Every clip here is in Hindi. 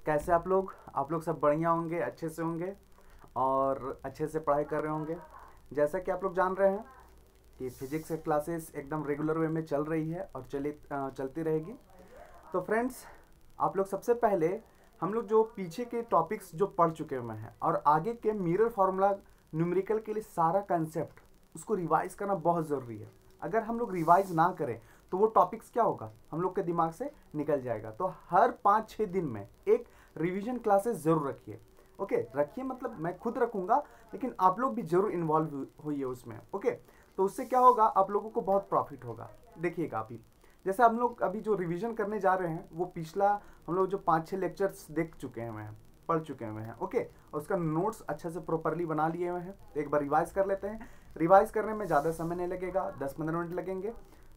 कैसे आप लोग सब बढ़िया होंगे, अच्छे से होंगे और अच्छे से पढ़ाई कर रहे होंगे। जैसा कि आप लोग जान रहे हैं कि फिजिक्स की क्लासेस एकदम रेगुलर वे में चल रही है और चलती रहेगी। तो फ्रेंड्स, आप लोग सबसे पहले हम लोग जो पीछे के टॉपिक्स जो पढ़ चुके हुए हैं और आगे के मिरर फार्मूला न्यूमेरिकल के लिए सारा कंसेप्ट उसको रिवाइज करना बहुत ज़रूरी है। अगर हम लोग रिवाइज ना करें तो वो टॉपिक्स क्या होगा, हम लोग के दिमाग से निकल जाएगा। तो हर 5-6 दिन में एक रिवीजन क्लासेस ज़रूर रखिए। ओके, रखिए मतलब मैं खुद रखूँगा, लेकिन आप लोग भी ज़रूर इन्वॉल्व होइए उसमें। ओके, तो उससे क्या होगा, आप लोगों को बहुत प्रॉफिट होगा। देखिएगा अभी जैसे हम लोग अभी जो रिवीजन करने जा रहे हैं वो पिछला हम लोग जो 5-6 लेक्चर्स देख चुके हैं, पढ़ चुके हुए हैं। ओके, और उसका नोट्स अच्छे से प्रॉपरली बना लिए हुए हैं। तो एक बार रिवाइज कर लेते हैं। रिवाइज करने में ज़्यादा समय नहीं लगेगा, 10-15 मिनट लगेंगे।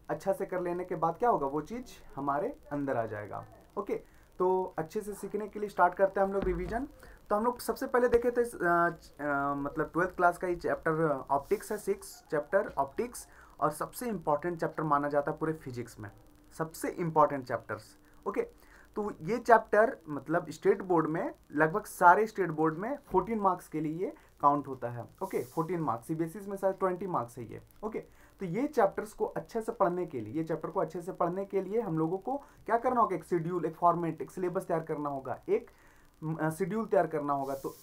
अच्छा से कर लेने के बाद क्या होगा, वो चीज़ हमारे अंदर आ जाएगा। ओके, तो अच्छे से सीखने के लिए स्टार्ट करते हैं हम लोग रिवीजन। तो हम लोग सबसे पहले देखे थे मतलब 12th क्लास का ये चैप्टर ऑप्टिक्स है, 6 चैप्टर ऑप्टिक्स, और सबसे इंपॉर्टेंट चैप्टर माना जाता है पूरे फिजिक्स में, सबसे इंपॉर्टेंट चैप्टर्स। ओके, तो ये चैप्टर मतलब स्टेट बोर्ड में, लगभग सारे स्टेट बोर्ड में 14 मार्क्स के लिए ये काउंट होता है। ओके, 14 मार्क्स, सीबीएसई में शायद 20 मार्क्स है ये। ओके, तो ये चैप्टर्स को अच्छे से पढ़ने के लिए, ये चैप्टर को अच्छे से पढ़ने के लिए हम लोगों को क्या करना होगा, एक शेड्यूल, एक फॉर्मेट, एक सिलेबस तैयार करना होगा, एक शेड्यूल तैयार करना होगा। तो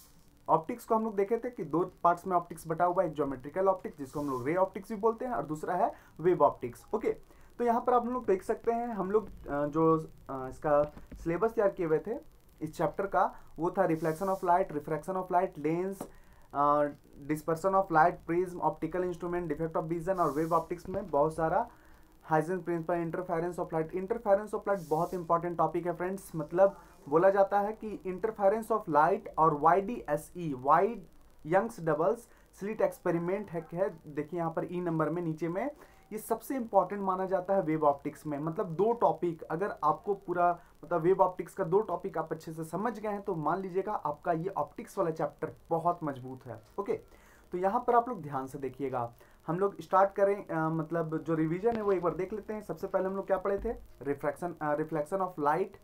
ऑप्टिक्स को हम लोग देखे थे कि 2 पार्ट्स में ऑप्टिक्स बटा हुआ है, एक ज्योमेट्रिकल ऑप्टिक्स जिसको हम लोग रे ऑप्टिक्स भी बोलते हैं, और दूसरा है वेव ऑप्टिक्स। ओके, तो यहाँ पर आप लोग देख सकते हैं हम लोग जो इसका सिलेबस तैयार किए हुए थे इस चैप्टर का, वो था reflection of light, refraction of light, lens, dispersion of light, prism, optical instrument, defect of vision, और वेव ऑप्टिक्स में बहुत सारा Huygens principle, interference of light. Interference of light बहुत इंपॉर्टेंट टॉपिक है फ्रेंड्स। मतलब बोला जाता है कि इंटरफेरेंस ऑफ लाइट और YDSE, वाइड यंग्स डबल्स स्लिट एक्सपेरिमेंट है, देखिए यहाँ पर ई नंबर में नीचे में, ये सबसे इंपॉर्टेंट माना जाता है वेव ऑप्टिक्स में। मतलब 2 टॉपिक, अगर आपको पूरा मतलब वेव ऑप्टिक्स का 2 टॉपिक आप अच्छे से समझ गए हैं तो मान लीजिएगा आपका ये ऑप्टिक्स वाला चैप्टर बहुत मजबूत है। ओके, तो यहाँ पर आप लोग ध्यान से देखिएगा। हम लोग स्टार्ट करें मतलब जो रिवीजन है वो एक बार देख लेते हैं। सबसे पहले हम लोग क्या पढ़े थे, रिफ्लेक्शन ऑफ लाइट।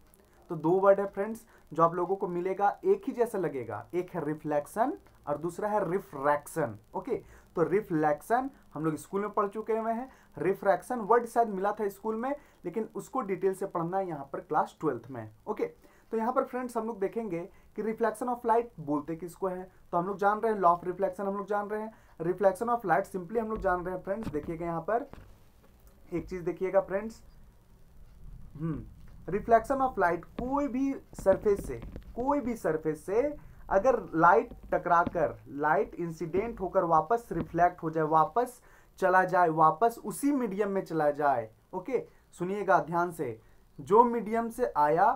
तो 2 वर्ड है फ्रेंड्स जो आप लोगों को मिलेगा, एक ही जैसा लगेगा, एक है रिफ्लेक्शन और दूसरा है रिफ्रैक्शन। ओके, तो रिफ्लेक्शन हम लोग स्कूल में पढ़ चुके हुए हैं, रिफ्रैक्शन वर्ड शायद मिला था स्कूल में, लेकिन उसको डिटेल से पढ़ना है यहाँ पर क्लास 12th में। ओके, तो यहाँ पर फ्रेंड्स हम लोग देखेंगे कि रिफ्लेक्शन ऑफ लाइट बोलते किसको है। तो हम लोग जान रहे हैं लॉ ऑफ रिफ्लेक्शन, हम लोग जान रहे हैं रिफ्लेक्शन ऑफ लाइट सिंपली हम लोग जान रहे हैं फ्रेंड्स। देखिएगा यहाँ पर एक चीज देखिएगा फ्रेंड्स, रिफ्लेक्शन ऑफ लाइट, कोई भी सरफेस से अगर लाइट टकराकर, लाइट इंसिडेंट होकर वापस रिफ्लेक्ट हो जाए, वापस चला जाए, वापस उसी मीडियम में चला जाए। ओके, सुनिएगा ध्यान से, जो मीडियम से आया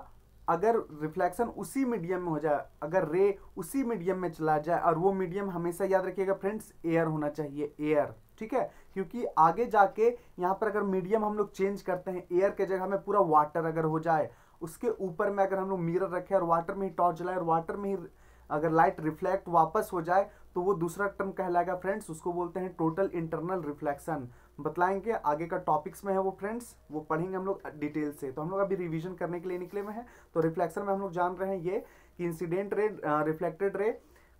अगर रिफ्लेक्शन उसी मीडियम में हो जाए, अगर रे उसी मीडियम में चला जाए, और वो मीडियम हमेशा याद रखिएगा फ्रेंड्स एयर होना चाहिए, एयर। ठीक है, क्योंकि आगे जाके यहाँ पर अगर मीडियम हम लोग चेंज करते हैं, एयर के जगह में पूरा वाटर अगर हो जाए, उसके ऊपर में अगर हम लोग मिरर रखें और वाटर में ही टॉर्च जलाए और वाटर में ही अगर लाइट रिफ्लेक्ट वापस हो जाए, तो वो दूसरा टर्म कहलाएगा फ्रेंड्स, उसको बोलते हैं टोटल इंटरनल रिफ्लेक्शन। बतलाएंगे आगे का टॉपिक्स में है वो फ्रेंड्स, वो पढ़ेंगे हम लोग डिटेल से। तो हम लोग अभी रिवीजन करने के लिए निकले हुए हैं। तो रिफ्लेक्शन में हम लोग जान रहे हैं ये कि इंसिडेंट रे, रिफ्लेक्टेड रे,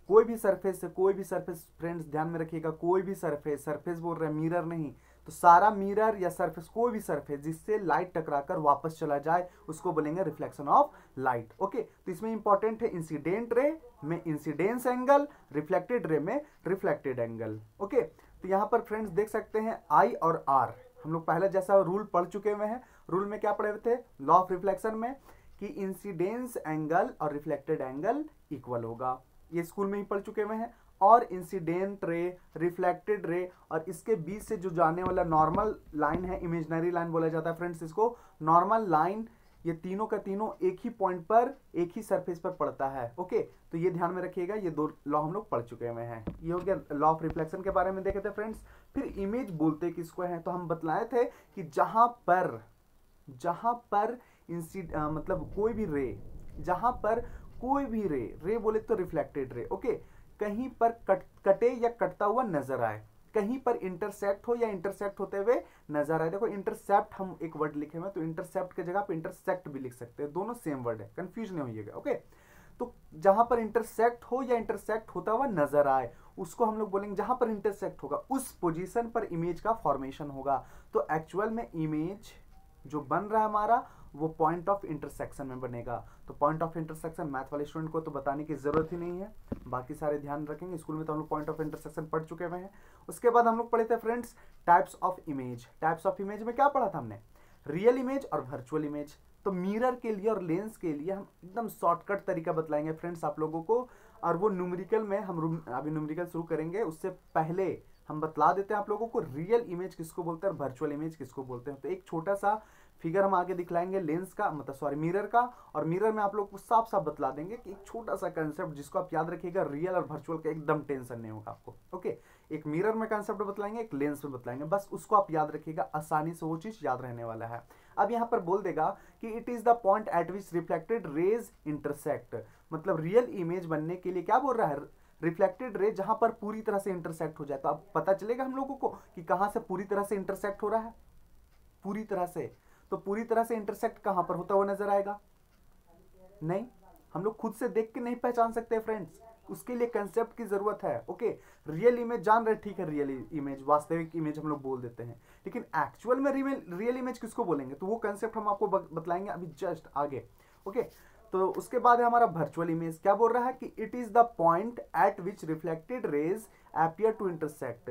कोई भी सरफेस फ्रेंड्स ध्यान में रखिएगा, कोई भी सरफेस बोल रहे हैं, मिरर नहीं, तो सारा मिरर या सरफेस, कोई भी सरफेस जिससे लाइट टकराकर वापस चला जाए उसको बोलेंगे रिफ्लेक्शन ऑफ लाइट। ओके, तो इसमें इंपॉर्टेंट है इंसिडेंट रे में इंसिडेंस एंगल, रिफ्लेक्टेड रे में रिफ्लेक्टेड एंगल। ओके, तो यहाँ पर फ्रेंड्स देख सकते हैं I और R, हम लोग पहले जैसा रूल पढ़ चुके हुए हैं। रूल में क्या पढ़े हुए थे, लॉ ऑफ रिफ्लेक्शन में, कि इंसिडेंस एंगल और रिफ्लेक्टेड एंगल इक्वल होगा, ये स्कूल में ही पढ़ चुके हुए हैं। और इंसिडेंट रे, रिफ्लेक्टेड रे और इसके बीच से जो जाने वाला नॉर्मल लाइन है, इमेजिनरी लाइन बोला जाता है फ्रेंड्स इसको, नॉर्मल लाइन, ये तीनों का तीनों एक ही पॉइंट पर, एक ही सरफेस पर पड़ता है। ओके, तो ये ध्यान में रखिएगा, ये 2 लॉ हम लोग पढ़ चुके हुए हैं। ये हो गया लॉ ऑफ रिफ्लेक्शन के बारे में देखे थे फ्रेंड्स। फिर इमेज बोलते किसको है, तो हम बतलाए थे कि जहां पर मतलब कोई भी रे, जहां पर कोई भी रे बोले तो रिफ्लेक्टेड रे, ओके, कहीं पर कटे या कटता हुआ नजर आए, कहीं पर इंटरसेक्ट हो या इंटरसेक्ट होते हुए नजर आए। देखो इंटरसेप्ट हम एक वर्ड लिखे हुए हैं, तो इंटरसेप्ट की जगह पे इंटरसेक्ट भी लिख सकते हैं, दोनों सेम वर्ड है, कंफ्यूज नहीं होइएगा। ओके, तो जहां पर इंटरसेक्ट हो या इंटरसेक्ट होता हुआ नजर आए उसको हम लोग बोलेंगे, जहां पर इंटरसेक्ट होगा उस पोजीशन पर इमेज का फॉर्मेशन होगा। तो एक्चुअल में इमेज जो बन रहा है हमारा वो पॉइंट ऑफ इंटरसेक्शन में बनेगा। तो पॉइंट ऑफ इंटरसेक्शन मैथ वाले स्टूडेंट को तो बताने की जरूरत ही नहीं है, बाकी सारे ध्यान रखेंगे, स्कूल में तो हम लोग पॉइंट ऑफ इंटरसेक्शन पढ़ चुके हुए हैं। उसके बाद हम लोग पढ़े थे friends types of image. Types of image में क्या पढ़ा था हमने? रियल इमेज और वर्चुअल इमेज। तो मिरर के लिए और लेंस के लिए हम एकदम शॉर्टकट तरीका बतलाएंगे फ्रेंड्स आप लोगों को, और वो न्यूमेरिकल में हम अभी न्यूमेरिकल शुरू करेंगे उससे पहले हम बतला देते हैं आप लोगों को रियल इमेज किसको बोलते हैं और वर्चुअल इमेज किसको बोलते हैं। तो एक छोटा सा फिगर हम आगे दिखलाएंगे लेंस का, मतलब सॉरी मिरर का, और मिरर में आप लोग को साफ साफ बतला देंगे कि एक छोटा सा कंसेप्ट जिसको आप याद रखिएगा, रियल और वर्चुअल का एकदम टेंशन नहीं होगा आपको। ओके, एक मिरर में कंसेप्ट बतलाएंगे, एक लेंस में बतलाएंगे, बस उसको आप याद रखिएगा, आसानी से वो चीज याद रहने वाला है। अब यहाँ पर बोल देगा कि it is the point at which reflected raise intersect, मतलब रियल इमेज बनने के लिए क्या बोल रहा है, रिफ्लेक्टेड रे जहां पर पूरी तरह से इंटरसेक्ट हो जाए। तो अब पता चलेगा हम लोगों को कि कहां से पूरी तरह से इंटरसेक्ट हो रहा है, पूरी तरह से। तो पूरी तरह से इंटरसेक्ट कहां पर होता हुआ नजर आएगा? नहीं, हम लोग खुद से देख के नहीं पहचान सकते फ्रेंड्स, उसके लिए कंसेप्ट की जरूरत है। ओके, रियल इमेज जान रहे, ठीक है, रियल इमेज वास्तविक इमेज हम लोग बोल देते हैं, लेकिन एक्चुअल में रियल इमेज किसको बोलेंगे? तो वो कंसेप्ट हम आपको बतलाएंगे अभी जस्ट आगे। ओके, तो उसके बाद है हमारा वर्चुअल इमेज। क्या बोल रहा है कि it is the point at which reflected rays appear to intersect.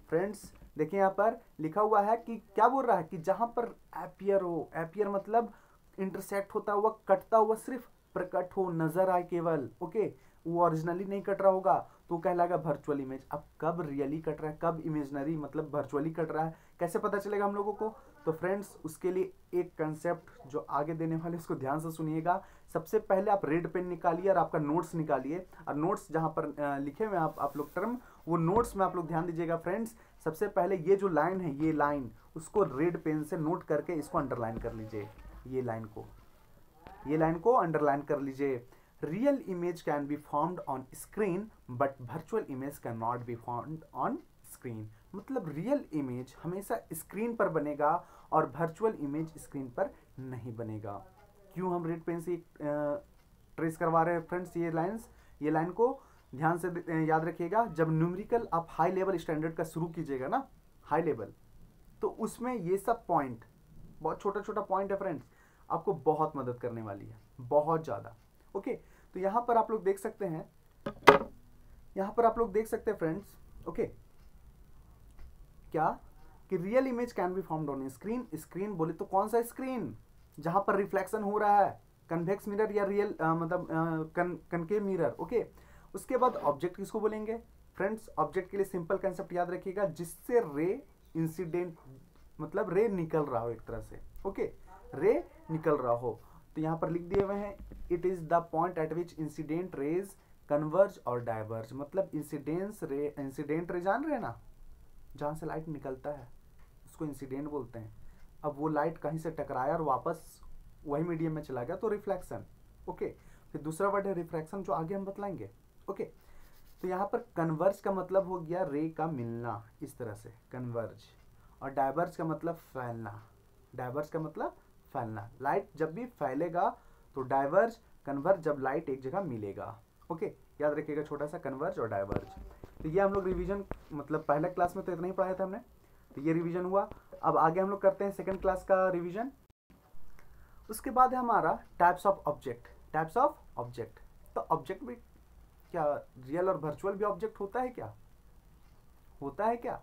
Friends देखिए यहाँ पर लिखा हुआ है कि क्या बोल रहा है कि जहां पर अपीयर हो, अपीयर मतलब इंटरसेक्ट होता हुआ, कटता हुआ, सिर्फ प्रकट हो, नजर आए केवल। ओके, वो ओरिजिनली नहीं कट रहा होगा तो कहलाएगा वर्चुअल इमेज। अब कब रियली कट रहा है, कब इमेजनरी मतलब वर्चुअली कट रहा है, कैसे पता चलेगा हम लोगों को? तो फ्रेंड्स उसके लिए एक कंसेप्ट जो आगे देने वाले उसको ध्यान से सुनिएगा। सबसे पहले आप रेड पेन निकालिए और आपका नोट्स निकालिए, और नोट्स जहां पर लिखे हुए आप लोग टर्म, वो नोट्स में आप लोग ध्यान दीजिएगा फ्रेंड्स। सबसे पहले ये जो लाइन है, ये लाइन उसको रेड पेन से नोट करके इसको अंडरलाइन कर लीजिए, ये लाइन को अंडरलाइन कर लीजिए। Real image can be formed on screen but virtual image can not be formed on screen. मतलब रियल इमेज हमेशा स्क्रीन पर बनेगा और वर्चुअल इमेज स्क्रीन पर नहीं बनेगा। क्यों हम रेड पेन से ट्रेस करवा रहे हैं फ्रेंड्स ये लाइंस? ये लाइन को ध्यान से याद रखिएगा। जब न्यूमेरिकल आप हाई लेवल स्टैंडर्ड का शुरू कीजिएगा ना, हाई लेवल, तो उसमें ये सब पॉइंट, बहुत छोटा छोटा पॉइंट है फ्रेंड्स, आपको बहुत मदद करने वाली है, बहुत ज़्यादा। ओके, तो यहाँ पर आप लोग देख सकते हैं, यहाँ पर आप लोग देख सकते हैं फ्रेंड्स। ओके, क्या कि real image can be formed on screen. Screen बोले तो कौन सा स्क्रीन? जहां पर रिफ्लेक्शन हो रहा है, कन्वेक्स मिरर या रियल मतलब कनकेव मिरर। ओके, उसके बाद ऑब्जेक्ट किसको बोलेंगे फ्रेंड्स? ऑब्जेक्ट के लिए सिंपल कंसेप्ट याद रखिएगा, जिससे रे इंसिडेंट मतलब रे निकल रहा हो एक तरह से। ओके, रे निकल रहा हो। तो यहाँ पर लिख दिए हुए हैं it is the point at which incident raise converge और डाइवर्ज। मतलब इंसिडेंट रे जान रहे हैं ना, जहां से लाइट निकलता है उसको इंसिडेंट बोलते हैं। अब वो लाइट कहीं से टकराया और वापस वही मीडियम में चला गया तो रिफ्लेक्शन। ओके, फिर दूसरा वर्ड है रिफ्रैक्शन, जो आगे हम बतलाएंगे। ओके, तो यहाँ पर कन्वर्ज का मतलब हो गया रे का मिलना, इस तरह से कन्वर्ज, और डाइवर्ज का मतलब फैलना। डाइवर्ज का मतलब फैलना, लाइट जब भी फैलेगा तो डाइवर्ज, कन्वर्ज जब लाइट एक जगह मिलेगा। ओके, याद रखिएगा छोटा सा कन्वर्ज और डाइवर्ज। तो ये हम लोग रिवीजन, मतलब पहले क्लास में तो इतना ही पढ़ाया था हमने, तो ये रिवीजन हुआ। अब आगे हम लोग करते हैं सेकंड क्लास का रिवीजन। उसके बाद है हमारा types of object. Types of object, तो ऑब्जेक्ट भी क्या रियल और वर्चुअल भी ऑब्जेक्ट होता है क्या? होता है क्या?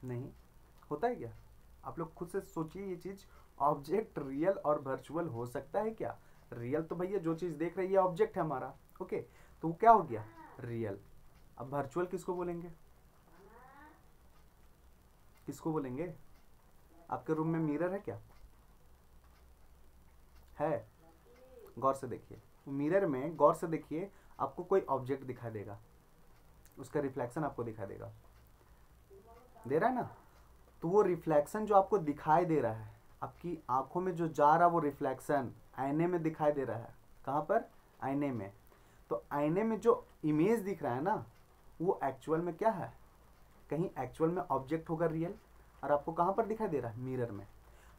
नहीं होता है क्या? आप लोग खुद से सोचिए ये चीज, ऑब्जेक्ट रियल और वर्चुअल हो सकता है क्या? रियल तो भैया जो चीज देख रही है ऑब्जेक्ट है हमारा। ओके, तो वो क्या हो गया? रियल। अब वर्चुअल किसको बोलेंगे? किसको बोलेंगे? आपके रूम में मिरर है क्या? है? गौर से देखिए, मिरर में गौर से देखिए, आपको कोई ऑब्जेक्ट दिखाई देगा, उसका रिफ्लेक्शन आपको दिखाई देगा, दे रहा है ना? तो वो रिफ्लेक्शन जो आपको दिखाई दे रहा है, आपकी आंखों में जो जा रहा है वो रिफ्लेक्शन आईने में दिखाई दे रहा है। कहाँ पर? आईने में। तो आईने में जो इमेज दिख रहा है ना, वो एक्चुअल में क्या है, कहीं एक्चुअल में ऑब्जेक्ट होगा रियल, और आपको कहाँ पर दिखाई दे रहा है, मिरर में।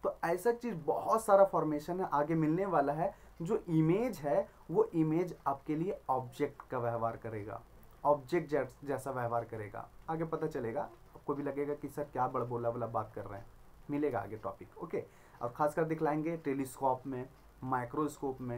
तो ऐसा चीज़ बहुत सारा फॉर्मेशन है आगे मिलने वाला है। जो इमेज है वो इमेज आपके लिए ऑब्जेक्ट का व्यवहार करेगा, ऑब्जेक्ट जैसा व्यवहार करेगा। आगे पता चलेगा, आपको भी लगेगा कि सर क्या बड़ा बोला बोला बात कर रहे हैं, मिलेगा आगे टॉपिक, ओके। और खासकर दिखलाएंगे टेलीस्कोप में, माइक्रोस्कोप में,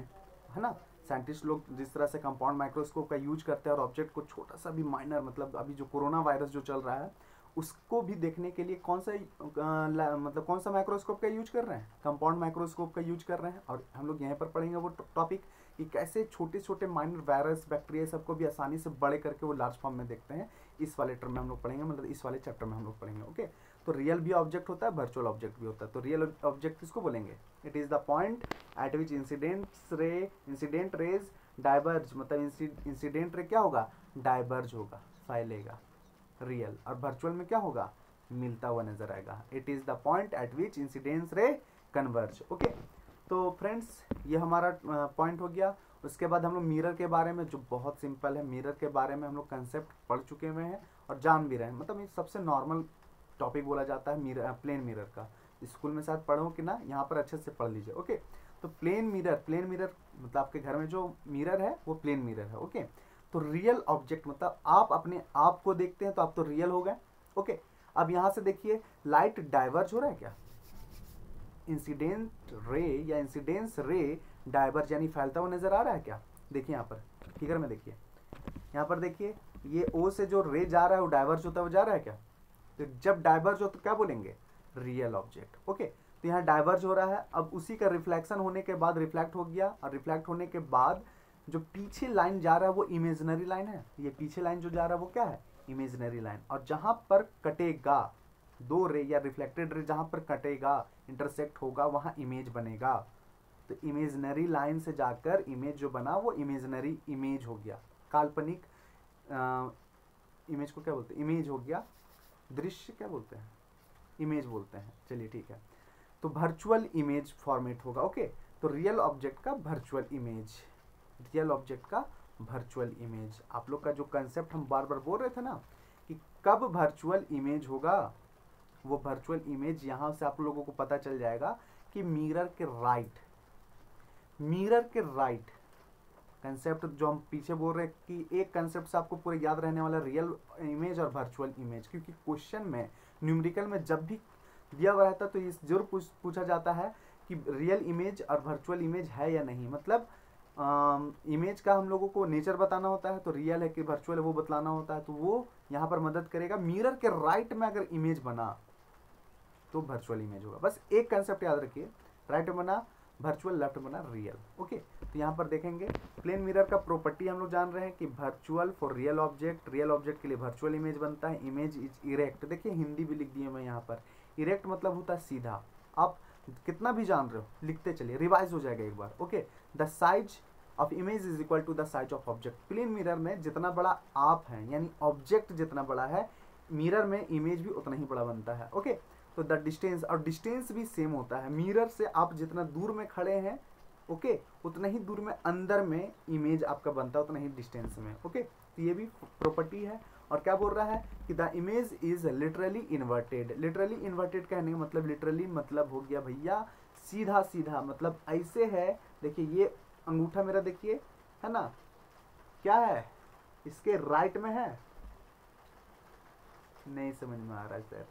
है ना। साइंटिस्ट लोग जिस तरह से कंपाउंड माइक्रोस्कोप का यूज करते हैं और ऑब्जेक्ट को छोटा सा भी माइनर, मतलब अभी जो कोरोना वायरस जो चल रहा है उसको भी देखने के लिए कौन सा मतलब कौन सा माइक्रोस्कोप का यूज कर रहे हैं, कंपाउंड माइक्रोस्कोप का यूज कर रहे हैं। और हम लोग यहाँ पर पढ़ेंगे वो टॉपिक कि कैसे छोटे छोटे माइनर वायरस बैक्टीरिया सबको भी आसानी से बड़े करके वो लार्ज फॉर्म में देखते हैं। इस वाले टर्म में हम लोग पढ़ेंगे, मतलब इस वाले चैप्टर में हम लोग पढ़ेंगे, ओके। तो रियल भी ऑब्जेक्ट होता है, वर्चुअल ऑब्जेक्ट भी होता है। तो रियल ऑब्जेक्ट किसको बोलेंगे, it is the point at which incident raise diverge, मतलब इंसिडेंट रे क्या होगा, डाइवर्ज होगा, फैलेगा। रियल और वर्चुअल में क्या होगा, मिलता हुआ नजर आएगा। It is the point at which incidence रे कन्वर्ज, ओके। तो फ्रेंड्स ये हमारा पॉइंट हो गया। उसके बाद हम लोग मिरर के बारे में, जो बहुत सिंपल है, मिरर के बारे में हम लोग कंसेप्ट पढ़ चुके हुए हैं और जान भी रहे हैं। मतलब ये सबसे नॉर्मल टॉपिक बोला जाता है मिरर, प्लेन मिरर का। स्कूल में शायद पढ़ो कि ना, यहाँ पर अच्छे से पढ़ लीजिए, ओके। तो प्लेन मिरर मतलब आपके घर में जो मिरर है वो प्लेन मिरर है, ओके। तो रियल ऑब्जेक्ट मतलब आप अपने आप को देखते हैं तो आप तो रियल हो गए, ओके। अब यहां से देखिए लाइट डाइवर्ज हो रहा है क्या, इंसिडेंट रे या इंसिडेंस रे डाइवर्ज यानी फैलता हुआ नजर आ रहा है क्या। देखिए यहाँ पर फिगर में देखिए, यहाँ पर देखिए ये ओ से जो रे जा रहा है वो डाइवर्ज होता हुआ जा रहा है क्या। तो जब डाइवर्ज हो तो क्या बोलेंगे, रियल ऑब्जेक्ट, ओके। तो यहाँ डाइवर्ज हो रहा है, अब उसी का रिफ्लेक्शन होने के बाद रिफ्लेक्ट हो गया, और रिफ्लेक्ट होने के बाद जो पीछे लाइन जा रहा है वो इमेजिनरी लाइन है। ये पीछे लाइन जो जा रहा है वो क्या है, इमेजिनरी लाइन। और जहां पर कटेगा दो रे या रिफ्लेक्टेड रे, जहां पर कटेगा इंटरसेक्ट होगा वहां इमेज बनेगा। तो इमेजिनरी लाइन से जाकर इमेज जो बना वो इमेजिनरी इमेज हो गया, काल्पनिक इमेज को क्या बोलते हैं, इमेज हो गया, दृश्य क्या बोलते हैं, इमेज बोलते हैं, चलिए ठीक है। तो वर्चुअल इमेज फॉर्मेट होगा, ओके। तो रियल ऑब्जेक्ट का वर्चुअल इमेज, रियल ऑब्जेक्ट का वर्चुअल इमेज। आप लोग का जो कंसेप्ट हम बार बार बोल रहे थे ना कि कब वर्चुअल इमेज होगा, वो वर्चुअल इमेज यहां से आप लोगों को पता चल जाएगा कि मिरर के राइट कंसेप्ट जो हम पीछे बोल रहे हैं कि एक कंसेप्ट से आपको पूरे याद रहने वाला रियल इमेज और वर्चुअल इमेज। क्योंकि क्वेश्चन में न्यूमेरिकल में जब भी दिया हुआ रहता है तो ये जरूर पूछा जाता है कि रियल इमेज और वर्चुअल इमेज है या नहीं। मतलब इमेज का हम लोगों को नेचर बताना होता है, तो रियल है कि वर्चुअल है वो बतलाना होता है, तो वो यहाँ पर मदद करेगा। मिरर के राइट में अगर इमेज बना तो वर्चुअल इमेज होगा। बस एक कंसेप्ट याद रखिए, राइट में बना वर्चुअल, लेफ्ट में बना रियल, ओके। तो यहाँ पर देखेंगे प्लेन मिरर का प्रॉपर्टी हम लोग जान रहे हैं कि virtual for real object, real object के लिए वर्चुअल इमेज बनता है। इमेज इज इरेक्ट, देखिए हिंदी भी लिख दिए मैं यहाँ पर, इरेक्ट मतलब होता है सीधा। आप कितना भी जान रहे हो लिखते चलिए, रिवाइज हो जाएगा एक बार, okay. The size of image is equal to the size of object. Plane mirror में जितना बड़ा आप हैं यानी ऑब्जेक्ट जितना बड़ा है, मिरर में इमेज भी उतना ही बड़ा बनता है, ओके। तो द डिस्टेंस, और डिस्टेंस भी सेम होता है, मिरर से आप जितना दूर में खड़े हैं, ओके, उतना ही दूर में अंदर में इमेज आपका बनता है, उतना ही डिस्टेंस में, ओके। तो ये भी प्रॉपर्टी है। और क्या बोल रहा है कि the image is literally inverted. Literally inverted कहने का मतलब, लिटरली मतलब हो गया भैया सीधा सीधा, मतलब ऐसे है। देखिए ये अंगूठा मेरा देखिए, है ना, क्या है, इसके राइट में है, नहीं समझ में आ रहा है सर,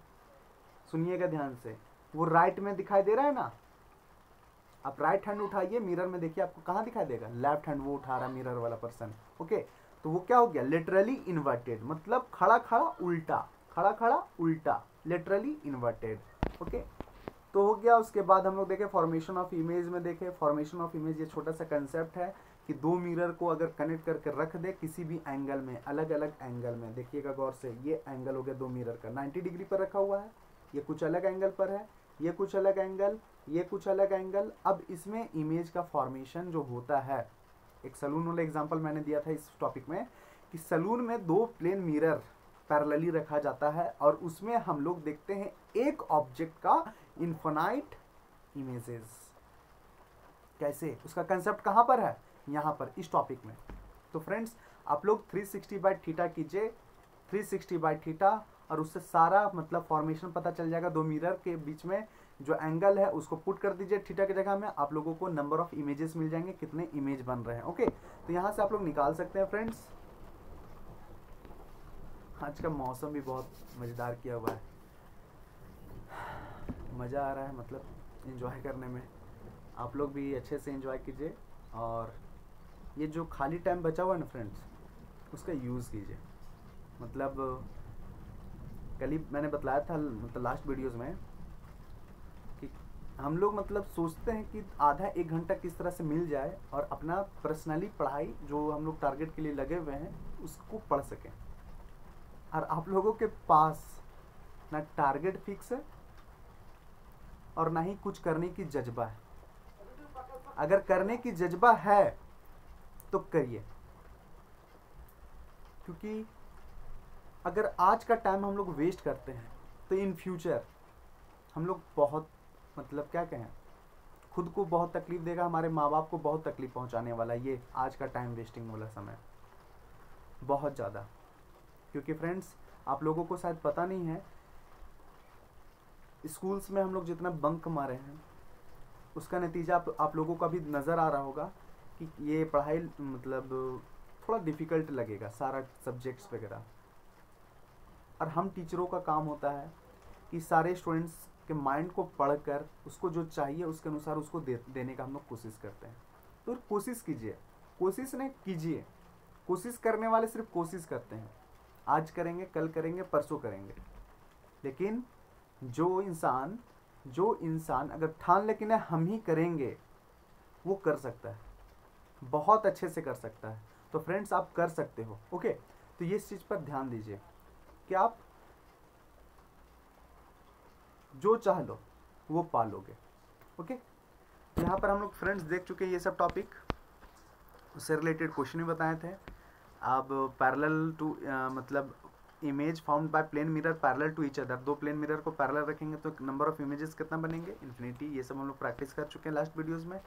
सुनिएगा ध्यान से, वो राइट में दिखाई दे रहा है ना। आप राइट हैंड उठाइए मिरर में, देखिए आपको कहाँ दिखाई देगा, लेफ्ट हैंड वो उठा रहा है मिरर वाला पर्सन, ओके। तो वो क्या हो गया, लिटरली इन्वर्टेड, मतलब खड़ा खड़ा उल्टा, खड़ा खड़ा उल्टा, लिटरली इन्वर्टेड, ओके। तो हो गया। उसके बाद हम लोग देखें फॉर्मेशन ऑफ इमेज में, देखें फॉर्मेशन ऑफ इमेज, ये छोटा सा कंसेप्ट है कि दो मिरर को अगर कनेक्ट करके रख दे किसी भी एंगल में, अलग अलग एंगल में, देखिएगा गौर से, ये एंगल हो गया दो मिरर का, 90 डिग्री पर रखा हुआ है, ये कुछ अलग एंगल पर है, ये कुछ अलग एंगल, ये कुछ अलग एंगल। अब इसमें इमेज का फॉर्मेशन जो होता है, एक सलून वाला एग्जांपल मैंने दिया था इस टॉपिक में कि सलून में दो प्लेन मिरर पैरेलली रखा जाता है और उसमें हम लोग देखते हैं एक ऑब्जेक्ट का इन्फिनाइट इमेजेस। कैसे, उसका कंसेप्ट कहां पर है, यहां पर इस टॉपिक में। तो फ्रेंड्स आप लोग 360 बाय थीटा कीजिए, 360 बाई थीटा, और उससे सारा मतलब फॉर्मेशन पता चल जाएगा। दो मिरर के बीच में जो एंगल है उसको पुट कर दीजिए थीटा की जगह में, आप लोगों को नंबर ऑफ इमेजेस मिल जाएंगे, कितने इमेज बन रहे हैं। ओके, तो यहाँ से आप लोग निकाल सकते हैं फ्रेंड्स। आज का मौसम भी बहुत मज़ेदार किया हुआ है, मज़ा आ रहा है मतलब एंजॉय करने में। आप लोग भी अच्छे से एंजॉय कीजिए, और ये जो खाली टाइम बचा हुआ है ना फ्रेंड्स, उसका यूज़ कीजिए। मतलब कल ही मैंने बताया था मतलब लास्ट वीडियोस में कि हम लोग मतलब सोचते हैं कि आधा एक घंटा किस तरह से मिल जाए और अपना पर्सनली पढ़ाई जो हम लोग टारगेट के लिए लगे हुए हैं उसको पढ़ सकें। और आप लोगों के पास ना टारगेट फिक्स है और ना ही कुछ करने की जज्बा है। अगर करने की जज्बा है तो करिए, क्योंकि अगर आज का टाइम हम लोग वेस्ट करते हैं तो इन फ्यूचर हम लोग बहुत मतलब क्या कहें, खुद को बहुत तकलीफ देगा, हमारे माँ बाप को बहुत तकलीफ पहुंचाने वाला है ये आज का टाइम वेस्टिंग वाला समय, बहुत ज़्यादा। क्योंकि फ्रेंड्स आप लोगों को शायद पता नहीं है, स्कूल्स में हम लोग जितना बंक मारे हैं उसका नतीजा आप लोगों का भी नज़र आ रहा होगा कि ये पढ़ाई मतलब थोड़ा डिफ़िकल्ट लगेगा, सारा सब्जेक्ट्स वगैरह। और हम टीचरों का काम होता है कि सारे स्टूडेंट्स के माइंड को पढ़कर उसको जो चाहिए उसके अनुसार उसको देने का हम लोग कोशिश करते हैं। तो कोशिश कीजिए, कोशिश नहीं कीजिए, कोशिश करने वाले सिर्फ कोशिश करते हैं, आज करेंगे, कल करेंगे, परसों करेंगे। लेकिन जो इंसान अगर ठान ले कि ना हम ही करेंगे, वो कर सकता है, बहुत अच्छे से कर सकता है। तो फ्रेंड्स आप कर सकते हो। ओके, तो ये इस चीज़ पर ध्यान दीजिए कि आप जो चाह लो वो पा लोगे। ओके, यहाँ पर हम लोग फ्रेंड्स देख चुके हैं ये सब टॉपिक, उससे रिलेटेड क्वेश्चन भी बताए थे। अब पैरेलल टू मतलब image found by plane mirror parallel to each other, दो प्लेन मिरर को पैरेलल रखेंगे तो नंबर ऑफ इमेजेस कितना बनेंगे, इन्फिनिटी। ये सब हम लोग प्रैक्टिस कर चुके हैं लास्ट वीडियोस में।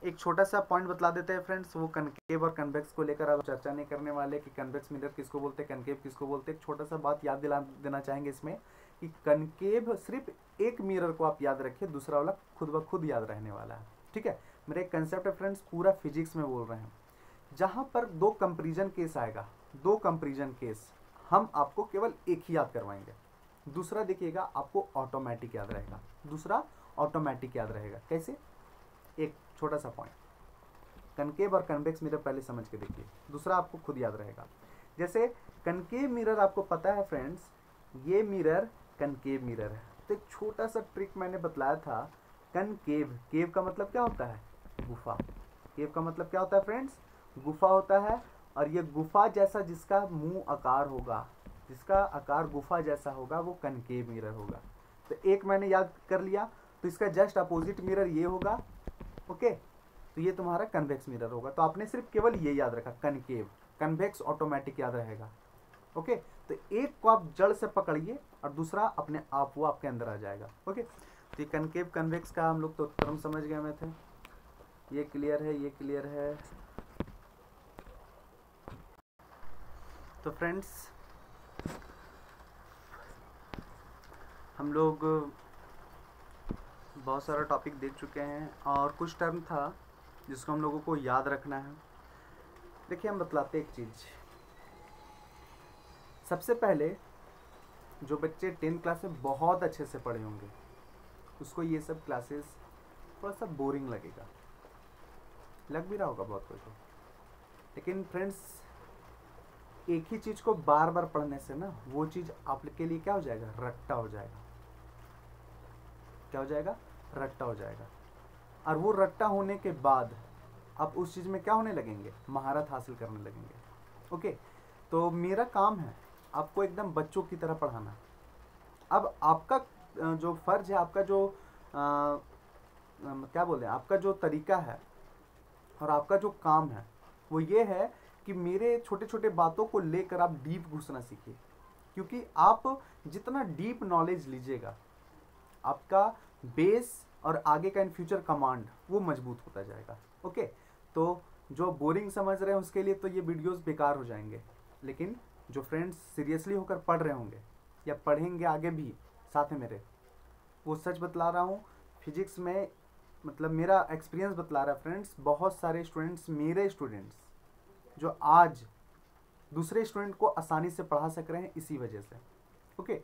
एक छोटा सा पॉइंट बतला देते हैं फ्रेंड्स, वो कनकेव और कन्वेक्स को लेकर अब चर्चा नहीं करने वाले कि कन्वेक्स मिरर किसको बोलते हैं, कनकेव किसको बोलते हैं। एक छोटा सा बात याद दिला देना चाहेंगे इसमें कि कनकेव सिर्फ एक मिरर को आप याद रखिए, दूसरा वाला खुद ब खुद याद रहने वाला है। ठीक है, मेरा एक कंसेप्ट है फ्रेंड्स, पूरा फिजिक्स में बोल रहे हैं। जहाँ पर दो कंपेरिजन केस आएगा, दो कंपेरिजन केस हम आपको केवल एक ही याद करवाएंगे, दूसरा देखिएगा आपको ऑटोमेटिक याद रहेगा, दूसरा ऑटोमेटिक याद रहेगा। कैसे? एक छोटा सा पॉइंट, कनकेव और कन्वेक्स मिरर पहले समझ के देखिए, दूसरा आपको खुद याद रहेगा। जैसे कनकेव मिरर आपको पता है फ्रेंड्स, ये मिरर कनकेव मिरर है। तो एक छोटा सा ट्रिक मैंने बतलाया था, कनकेव, केव का मतलब क्या होता है, गुफा। केव का मतलब क्या होता है फ्रेंड्स, गुफा होता है। और ये गुफा जैसा जिसका मुंह आकार होगा, जिसका आकार गुफा जैसा होगा, वो कनकेव मिरर होगा। तो एक मैंने याद कर लिया, तो इसका जस्ट अपोजिट मिरर ये होगा। ओके, तो ये तुम्हारा कन्वेक्स मिरर होगा। तो आपने सिर्फ केवल ये याद रखा, कनकेव, कन्वेक्स ऑटोमेटिक याद रहेगा। ओके, तो एक को आप जड़ से पकड़िए और दूसरा अपने आप वो आपके अंदर आ जाएगा। ओके, तो ये कनकेव कन्वेक्स का हम लोग तो टर्म समझ गए में थे, ये क्लियर है, ये क्लियर है। तो फ्रेंड्स हम लोग बहुत सारा टॉपिक देख चुके हैं और कुछ टर्म था जिसको हम लोगों को याद रखना है। देखिए हम बतलाते एक चीज़, सबसे पहले जो बच्चे 10th क्लास में बहुत अच्छे से पढ़े होंगे उसको ये सब क्लासेस थोड़ा सा बोरिंग लगेगा, लग भी रहा होगा बहुत कुछ। लेकिन फ्रेंड्स एक ही चीज़ को बार बार पढ़ने से ना वो चीज़ आपके लिए क्या हो जाएगा, रट्टा हो जाएगा। क्या हो जाएगा, रट्टा हो जाएगा। और वो रट्टा होने के बाद आप उस चीज़ में क्या होने लगेंगे, महारत हासिल करने लगेंगे। ओके, तो मेरा काम है आपको एकदम बच्चों की तरह पढ़ाना। अब आपका जो फ़र्ज है, आपका जो क्या बोले, आपका जो तरीका है और आपका जो काम है वो ये है कि मेरे छोटे छोटे बातों को लेकर आप डीप घुसना सीखिए। क्योंकि आप जितना डीप नॉलेज लीजिएगा, आपका बेस और आगे का इन फ्यूचर कमांड वो मजबूत होता जाएगा। ओके, तो जो बोरिंग समझ रहे हैं उसके लिए तो ये वीडियोस बेकार हो जाएंगे, लेकिन जो फ्रेंड्स सीरियसली होकर पढ़ रहे होंगे या पढ़ेंगे आगे भी साथ में मेरे, वो सच बतला रहा हूँ, फिजिक्स में मतलब मेरा एक्सपीरियंस बतला रहा है फ्रेंड्स, बहुत सारे स्टूडेंट्स, मेरे स्टूडेंट्स जो आज दूसरे स्टूडेंट को आसानी से पढ़ा सक रहे हैं इसी वजह से। ओके,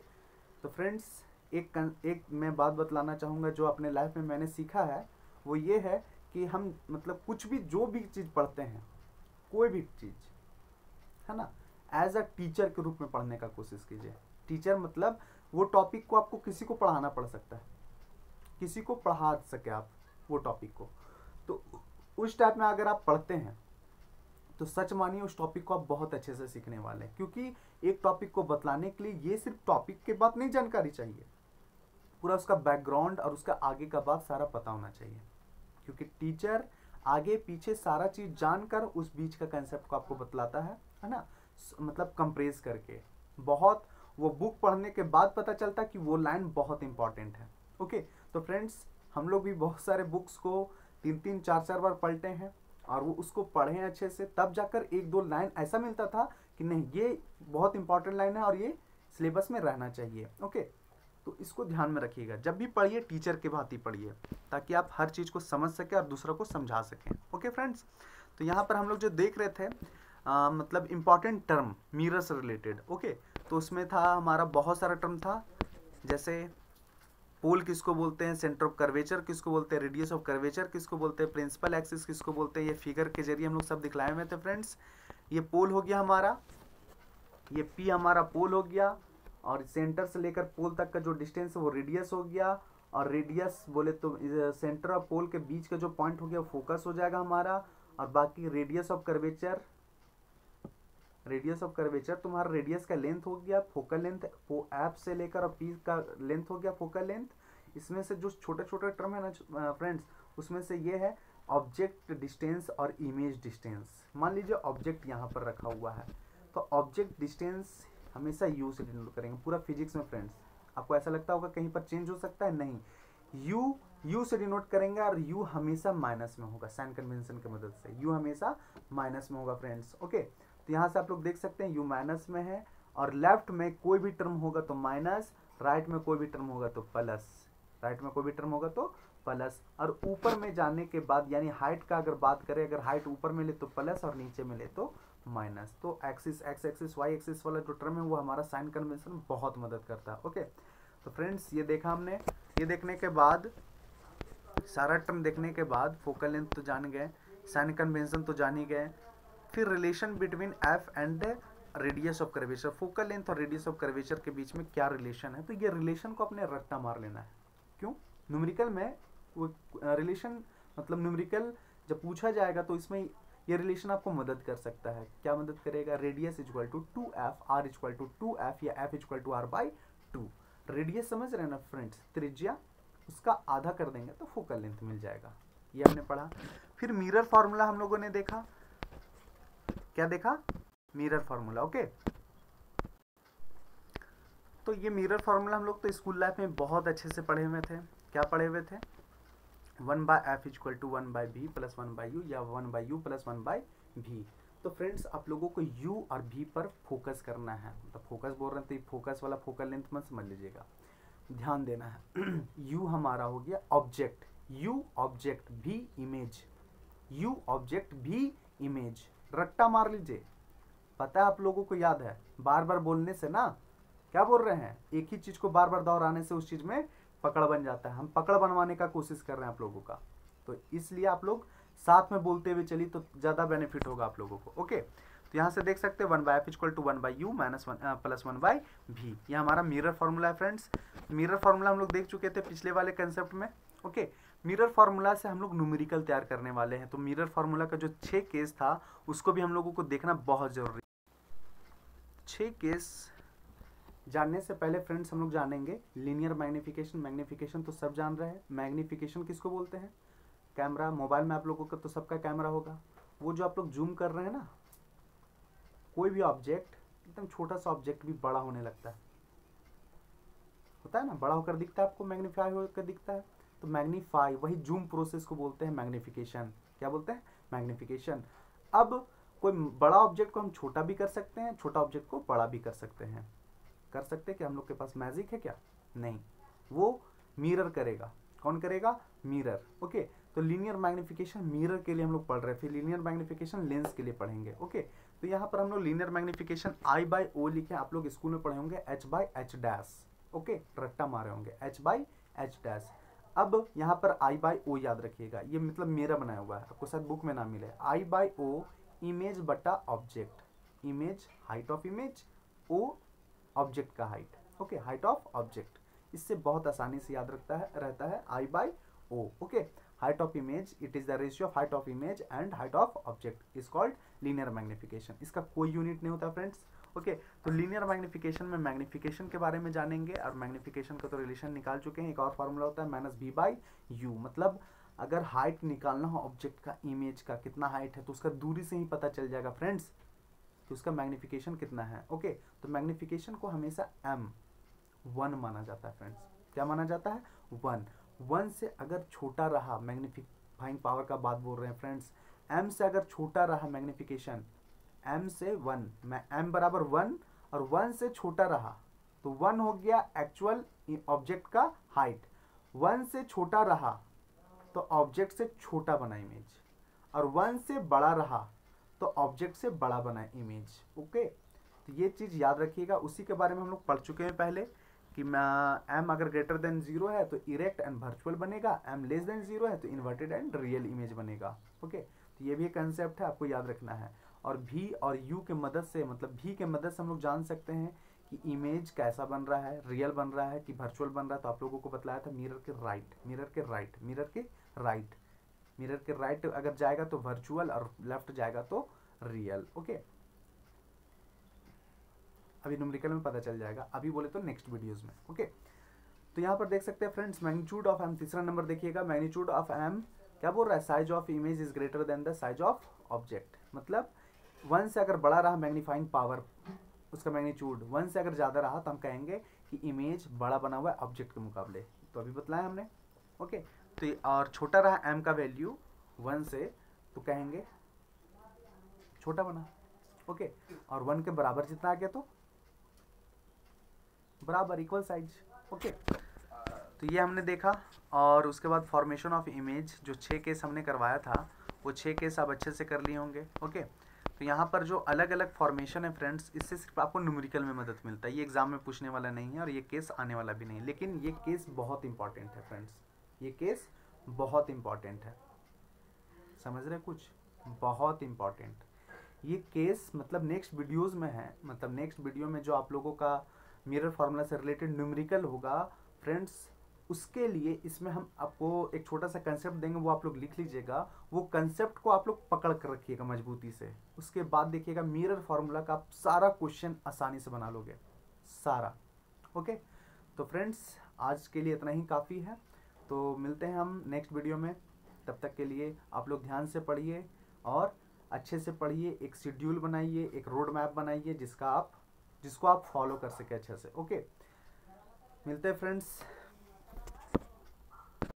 तो फ्रेंड्स एक मैं बात बतलाना चाहूँगा जो अपने लाइफ में मैंने सीखा है, वो ये है कि हम मतलब कुछ भी जो भी चीज़ पढ़ते हैं, कोई भी चीज़ है ना, एज अ टीचर के रूप में पढ़ने का कोशिश कीजिए। टीचर मतलब वो टॉपिक को आपको किसी को पढ़ाना पड़ सकता है, किसी को पढ़ा सके आप वो टॉपिक को, तो उस टाइप में अगर आप पढ़ते हैं तो सच मानिए उस टॉपिक को आप बहुत अच्छे से सीखने वाले हैं। क्योंकि एक टॉपिक को बतलाने के लिए ये सिर्फ टॉपिक के बात नहीं जानकारी चाहिए, पूरा उसका बैकग्राउंड और उसका आगे का बात सारा पता होना चाहिए। क्योंकि टीचर आगे पीछे सारा चीज़ जानकर उस बीच का कंसेप्ट को आपको बतलाता है ना, मतलब कंप्रेस करके। बहुत वो बुक पढ़ने के बाद पता चलता है कि वो लाइन बहुत इंपॉर्टेंट है। ओके, तो फ्रेंड्स हम लोग भी बहुत सारे बुक्स को 3-3 4-4 बार पढ़ते हैं और वो उसको पढ़ें अच्छे से, तब जाकर 1-2 लाइन ऐसा मिलता था कि नहीं ये बहुत इंपॉर्टेंट लाइन है और ये सिलेबस में रहना चाहिए। ओके, तो इसको ध्यान में रखिएगा, जब भी पढ़िए टीचर के भांति पढ़िए, ताकि आप हर चीज़ को समझ सकें और दूसरों को समझा सकें। ओके फ्रेंड्स, तो यहाँ पर हम लोग जो देख रहे थे मतलब इम्पॉर्टेंट टर्म मिरर से रिलेटेड। ओके, तो उसमें था हमारा बहुत सारा टर्म था, जैसे पोल किसको बोलते हैं, सेंटर ऑफ कर्वेचर किसको बोलते हैं, रेडियस ऑफ कर्वेचर किसको बोलते हैं, प्रिंसिपल एक्सिस किसको बोलते हैं, ये फिगर के जरिए हम लोग सब दिखलाए हुए थे फ्रेंड्स। ये पोल हो गया हमारा, ये पी हमारा पोल हो गया, और सेंटर से लेकर पोल तक का जो डिस्टेंस है वो रेडियस हो गया, और रेडियस बोले तो सेंटर और पोल के बीच का जो पॉइंट हो गया वो फोकस हो जाएगा हमारा। और बाकी radius of curvature, radius of curvature तुम्हारा रेडियस का लेंथ हो गया, फोकल लेंथ एफ से लेकर और पी का लेंथ हो गया फोकल लेंथ। इसमें से जो छोटे छोटे टर्म है ना फ्रेंड्स, उसमें से ये है ऑब्जेक्ट डिस्टेंस और इमेज डिस्टेंस। मान लीजिए ऑब्जेक्ट यहाँ पर रखा हुआ है, तो ऑब्जेक्ट डिस्टेंस हमेशा यू से डिनोट करेंगे पूरा फिजिक्स में फ्रेंड्स। आपको ऐसा लगता होगा कहीं पर चेंज हो सकता है, नहीं, यू से डिनोट करेंगे और यू हमेशा माइनस में होगा, साइन कन्वेंशन की मदद से यू हमेशा माइनस में होगा फ्रेंड्स। ओके, तो यहाँ से आप लोग देख सकते हैं यू माइनस में है, और लेफ्ट में कोई भी टर्म होगा तो माइनस, राइट में कोई भी टर्म होगा तो प्लस, राइट में कोई भी टर्म होगा तो प्लस। और ऊपर में जाने के बाद यानी हाइट का अगर बात करें, अगर हाइट ऊपर मिले तो प्लस और नीचे मिले तो माइनस। तो axis, X axis, Y axis वाला जो टर्म है वो हमारा साइन कन्वेंशन बहुत मदद करता है। ओके, तो फ्रेंड्स ये देखा हमने, ये देखने के बाद सारा टर्म देखने के बाद फोकल लेंथ तो जान गए, साइन कन्वेंशन तो जान ही गए, फिर relation between F and radius of curvature, focal length और रेडियस ऑफ कर्वेचर के बीच में क्या रिलेशन है, तो ये रिलेशन को अपने रट्टा मार लेना है। क्यों? न्यूमेरिकल में वो रिलेशन मतलब न्यूमेरिकल जब पूछा जाएगा तो इसमें ये रिलेशन आपको मदद कर सकता है। क्या मदद करेगा? Radius equal to 2f, R equal to 2f या f equal to R by 2। Radius समझ रहे हैं ना फ्रेंड्स, त्रिज्या, उसका आधा कर देंगे तो फोकल लेंथ मिल जाएगा। ये हमने पढ़ा। फिर मिरर फार्मूला हम लोगों ने देखा, क्या देखा? Mirror formula. ओके, तो ये मिरर फार्मूला हम लोग तो स्कूल लाइफ में बहुत अच्छे से पढ़े हुए थे। क्या पढ़े हुए थे? 1/f equal to 1/b plus 1/u या 1/u प्लस 1/v। तो फ्रेंड्स आप लोगों को u और v पर फोकस करना है, मतलब फोकस बोल रहे हैं तो ये फोकस वाला फोकल लेंथ मत समझ लीजिएगा, ध्यान देना है। u हमारा हो गया object, u object, v image, u object v image, रट्टा मार लीजिए। पता है आप लोगों को, याद है, बार बार बोलने से ना, क्या बोल रहे हैं, एक ही चीज को बार बार दोहराने से उस चीज में पकड़ बन जाता है। हम पकड़ बनवाने का कोशिश कर रहे हैं आप लोगों का, तो इसलिए आप लोग साथ में बोलते हुए चलिए तो ज्यादा बेनिफिट होगा आप लोगों को। ओके, तो यहाँ से देख सकते हैं 1/f equal to 1/u minus plus 1/v, ये हमारा मिरर फार्मूला है फ्रेंड्स। मिरर फार्मूला हम लोग देख चुके थे पिछले वाले कंसेप्ट में। ओके, मिरर फार्मूला से हम लोग न्यूमेरिकल तैयार करने वाले हैं, तो मिरर फार्मूला का जो 6 केस था उसको भी हम लोगों को देखना बहुत जरूरी। 6 केस जानने से पहले फ्रेंड्स हम लोग जानेंगे लीनियर मैग्नीफिकेशन। मैग्नीफिकेशन तो सब जान रहे हैं। मैग्नीफिकेशन किसको बोलते हैं? कैमरा, मोबाइल में आप लोगों का तो सबका कैमरा होगा, वो जो आप लोग जूम कर रहे हैं ना, कोई भी ऑब्जेक्ट, एकदम छोटा सा ऑब्जेक्ट भी बड़ा होने लगता है, होता है ना, बड़ा होकर दिखता है आपको, मैग्नीफाई होकर दिखता है, तो मैग्नीफाई, वही जूम प्रोसेस को बोलते हैं मैग्नीफिकेशन। क्या बोलते हैं? मैग्नीफिकेशन। अब कोई बड़ा ऑब्जेक्ट को हम छोटा भी कर सकते हैं, छोटा ऑब्जेक्ट को बड़ा भी कर सकते हैं। कर सकते हैं कि हम लोग के पास मैजिक है क्या? नहीं, वो मिरर करेगा। कौन करेगा? मिरर। ओके, तो लीनियर मैग्निफिकेशन मिरर के लिए हम लोग पढ़ रहे हैं, फिर लीनियर मैग्निफिकेशन लेंस के लिए पढ़ेंगे। ओके, तो यहाँ पर हम लोग लीनियर मैग्निफिकेशन I/O लिखे, आप लोग स्कूल में पढ़े होंगे H/H'। ओके, रट्टा मारे होंगे H/H'। अब यहाँ पर I/O याद रखिएगा, ये मतलब मेरा बनाया हुआ है, आपको शायद बुक में ना मिले। I/O इमेज बटा object, image height of image, O object का height. Okay, height of object, इससे बहुत आसानी से याद रहता है I/O। Okay, height of image, it is the ratio of height of image and height of object is called linear magnification. इसका कोई यूनिट नहीं होता फ्रेंड्स। ओके, तो लीनियर मैग्निफिकेशन में मैग्निफिकेशन के बारे में जानेंगे, और मैग्निफिकेशन का तो रिलेशन निकाल चुके हैं। एक और फार्मूला होता है -b/u, मतलब अगर हाइट निकालना हो ऑब्जेक्ट का, इमेज का कितना हाइट है, तो उसका दूरी से ही पता चल जाएगा फ्रेंड्स कि उसका मैग्निफिकेशन कितना है। ओके, तो मैग्निफिकेशन को हमेशा m1 माना जाता है फ्रेंड्स। क्या माना जाता है? 1 से अगर छोटा रहा, मैग्निफाइंग पावर का बात बोल रहे हैं फ्रेंड्स, m से अगर छोटा रहा मैग्निफिकेशन, m से 1, मैं m बराबर 1 और 1 से छोटा रहा, तो 1 हो गया एक्चुअल ऑब्जेक्ट का हाइट। 1 से छोटा रहा तो ऑब्जेक्ट से छोटा बना इमेज, और 1 से बड़ा रहा तो ऑब्जेक्ट से बड़ा बना इमेज। ओके, तो ये चीज़ याद रखिएगा। उसी के बारे में हम लोग पढ़ चुके हैं पहले कि m अगर ग्रेटर देन 0 है तो इरेक्ट एंड वर्चुअल बनेगा, m लेस देन 0 है तो इन्वर्टेड एंड रियल इमेज बनेगा। ओके, तो ये भी कंसेप्ट है, आपको याद रखना है। और v और u के मदद से, मतलब v के मदद से हम लोग जान सकते हैं कि इमेज कैसा बन रहा है, रियल बन रहा है कि वर्चुअल बन रहा है। तो आप लोगों को बतलाया था मिरर के राइट, मिरर के राइट, मिरर के राइट, मिरर के राइट अगर जाएगा तो वर्चुअल, और लेफ्ट जाएगा तो रियल। ओके, अभी न्यूमेरिकल में पता चल जाएगा, अभी बोले तो नेक्स्ट वीडियोस में। ओके, तो यहाँ पर देख सकते हैं फ्रेंड्स, मैग्नीट्यूड ऑफ एम, तीसरा नंबर देखिएगा। मैग्नीट्यूड ऑफ एम क्या बोल रहा है? Size of image is greater than the size of object. मतलब 1 से अगर बड़ा रहा मैग्नीफाइंग पावर, उसका मैग्नीट्यूड 1 से अगर ज़्यादा रहा तो हम कहेंगे कि इमेज बड़ा बना हुआ है ऑब्जेक्ट के मुकाबले। तो अभी बतलाया हमने। ओके, तो और छोटा रहा m का वैल्यू 1 से, तो कहेंगे छोटा बना। ओके, और 1 के बराबर जितना आ गया तो बराबर, इक्वल साइज। ओके, तो ये हमने देखा। और उसके बाद फॉर्मेशन ऑफ इमेज, जो 6 केस हमने करवाया था, वो 6 केस आप अच्छे से कर लिए होंगे। ओके, तो यहाँ पर जो अलग अलग फॉर्मेशन है फ्रेंड्स, इससे सिर्फ आपको न्यूमेरिकल में मदद मिलता है। ये एग्जाम में पूछने वाला नहीं है और ये केस आने वाला भी नहीं, लेकिन ये केस बहुत इंपॉर्टेंट है फ्रेंड्स, ये केस बहुत इंपॉर्टेंट है। समझ रहे कुछ? बहुत इंपॉर्टेंट ये केस, मतलब नेक्स्ट वीडियोस में है, मतलब नेक्स्ट वीडियो में जो आप लोगों का मिरर फार्मूला से रिलेटेड न्यूमेरिकल होगा फ्रेंड्स, उसके लिए इसमें हम आपको एक छोटा सा कंसेप्ट देंगे, वो आप लोग लिख लीजिएगा। वो कंसेप्ट को आप लोग पकड़ कर रखिएगा मजबूती से। उसके बाद देखिएगा मिरर फार्मूला का आप सारा क्वेश्चन आसानी से बना लोगे, सारा। ओके, तो फ्रेंड्स आज के लिए इतना ही काफ़ी है। तो मिलते हैं हम नेक्स्ट वीडियो में। तब तक के लिए आप लोग ध्यान से पढ़िए और अच्छे से पढ़िए, एक शेड्यूल बनाइए, एक रोड मैप बनाइए जिसको आप फॉलो कर सके अच्छे से। ओके, मिलते हैं फ्रेंड्स।